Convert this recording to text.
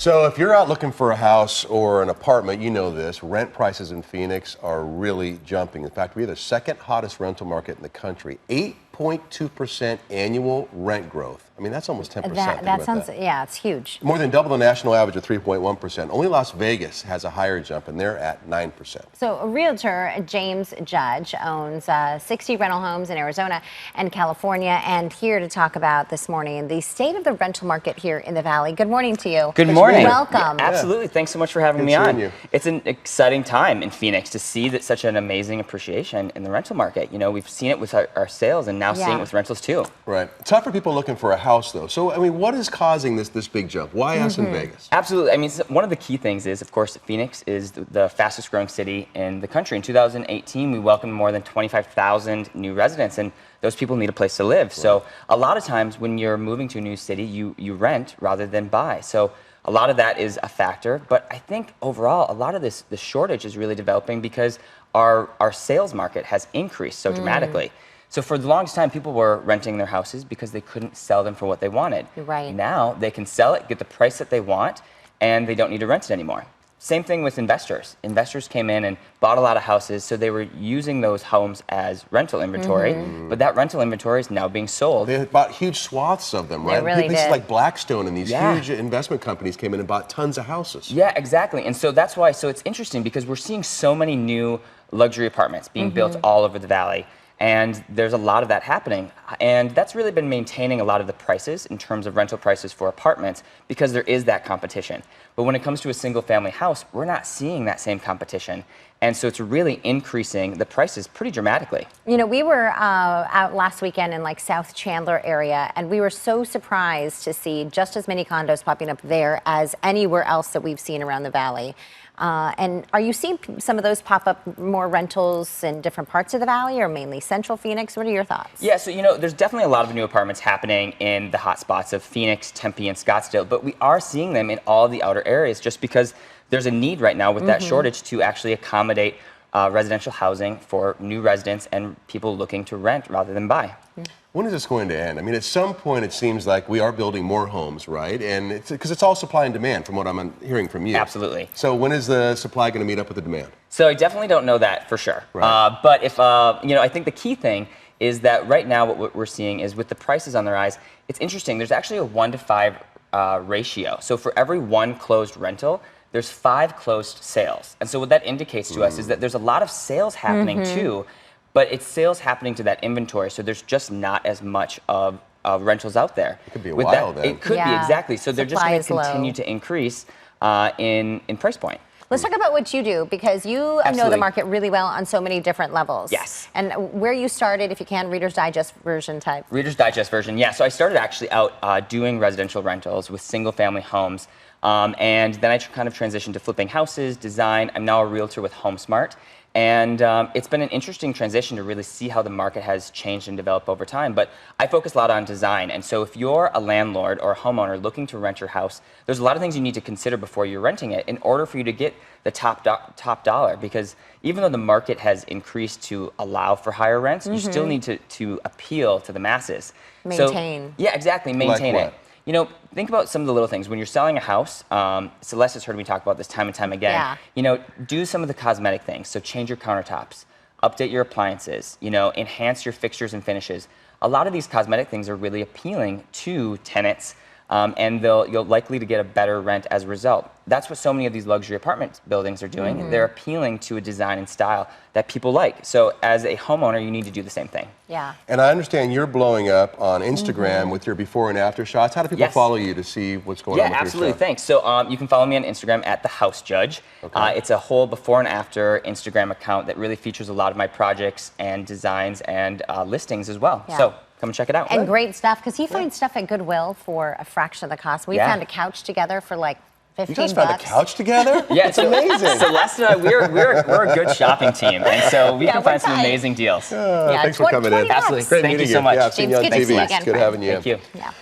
So if you're out looking for a house or an apartment, you know this, rent prices in Phoenix are really jumping. In fact, we have the second hottest rental market in the country. 8.2% annual rent growth. I mean, that's almost 10%. That sounds, yeah, it's huge. More than double the national average of 3.1%. Only Las Vegas has a higher jump, and they're at 9%. So a realtor, James Judge, owns 60 rental homes in Arizona and California, and here to talk about this morning the state of the rental market here in the Valley. Good morning to you. Good morning. Welcome. Yeah, absolutely. Thanks so much for having me on. It's an exciting time in Phoenix to see that such an amazing appreciation in the rental market. You know, we've seen it with our sales and now seeing it with rentals too. Right. Tough for people looking for a house, though. So, I mean, what is causing this big jump? Why us in Vegas? Absolutely. I mean, one of the key things is, of course, Phoenix is the fastest growing city in the country. In 2018, we welcomed more than 25,000 new residents, and those people need a place to live. Right. So a lot of times when you're moving to a new city, you rent rather than buy. So a lot of that is a factor, but I think overall, a lot of the shortage is really developing because our sales market has increased so dramatically. So for the longest time, people were renting their houses because they couldn't sell them for what they wanted. Right. Now they can sell it, get the price that they want, and they don't need to rent it anymore. Same thing with investors. Investors came in and bought a lot of houses, so they were using those homes as rental inventory, but that rental inventory is now being sold. They bought huge swaths of them, right? They really Places did. like Blackstone and these huge investment companies came in and bought tons of houses. Yeah, exactly. And so that's why, so it's interesting because we're seeing so many new luxury apartments being built all over the Valley. And there's a lot of that happening. And that's really been maintaining a lot of the prices in terms of rental prices for apartments because there is that competition. But when it comes to a single family house, we're not seeing that same competition. And so it's really increasing the prices pretty dramatically. You know, we were out last weekend in like South Chandler area, and we were so surprised to see just as many condos popping up there as anywhere else that we've seen around the Valley. And are you seeing some of those pop up more rentals in different parts of the Valley or mainly Central Phoenix? What are your thoughts? Yeah, so you know, there's definitely a lot of new apartments happening in the hot spots of Phoenix, Tempe, and Scottsdale, but we are seeing them in all the outer areas just because there's a need right now with that shortage to actually accommodate residential housing for new residents and people looking to rent rather than buy. When is this going to end? I mean, at some point, it seems like we are building more homes, right? And it's because it's all supply and demand, from what I'm hearing from you. Absolutely. So when is the supply going to meet up with the demand? So I definitely don't know that for sure. Right. But if you know, I think the key thing is that right now what we're seeing is with the prices on the rise, it's interesting. There's actually a 1 to 5 ratio. So for every 1 closed rental, there's 5 closed sales. And so what that indicates to us is that there's a lot of sales happening too. But it's sales happening to that inventory, so there's just not as much of rentals out there. It could be a while then. It could be, exactly. So they're just going to continue to increase in price point. Let's talk about what you do, because you know the market really well on so many different levels. Yes. And where you started, if you can, Reader's Digest version type. Reader's Digest version, yeah. So I started actually out doing residential rentals with single family homes. And then I kind of transitioned to flipping houses, design. I'm now a realtor with HomeSmart. And it's been an interesting transition to really see how the market has changed and developed over time. But I focus a lot on design. And so if you're a landlord or a homeowner looking to rent your house, there's a lot of things you need to consider before you're renting it in order for you to get the top dollar. Because even though the market has increased to allow for higher rents, you still need to appeal to the masses. Maintain. So, yeah, exactly. Maintain like it. You know, think about some of the little things. When you're selling a house, Celeste has heard me talk about this time and time again. Yeah. You know, do some of the cosmetic things. So change your countertops, update your appliances, you know, enhance your fixtures and finishes. A lot of these cosmetic things are really appealing to tenants, and you'll likely to get a better rent as a result. That's what so many of these luxury apartment buildings are doing. They're appealing to a design and style that people like. So as a homeowner, you need to do the same thing. Yeah. And I understand you're blowing up on Instagram with your before and after shots. How do people follow you to see what's going on with your stuff? Yeah, absolutely. Thanks. So you can follow me on Instagram at The House Judge. Okay. It's a whole before and after Instagram account that really features a lot of my projects and designs and listings as well. Yeah. So come and check it out. And great stuff, because he finds stuff at Goodwill for a fraction of the cost. We found a couch together for like 15 bucks. You guys found a couch together? Yeah, it's amazing. Celeste and I, we're a good shopping team, and so we can find some amazing deals. Thanks for coming in. Absolutely. Great Thank you meeting so much. Yeah, I've seen you on James, good to see TV. you again, It's good having you. Thank you. Yeah.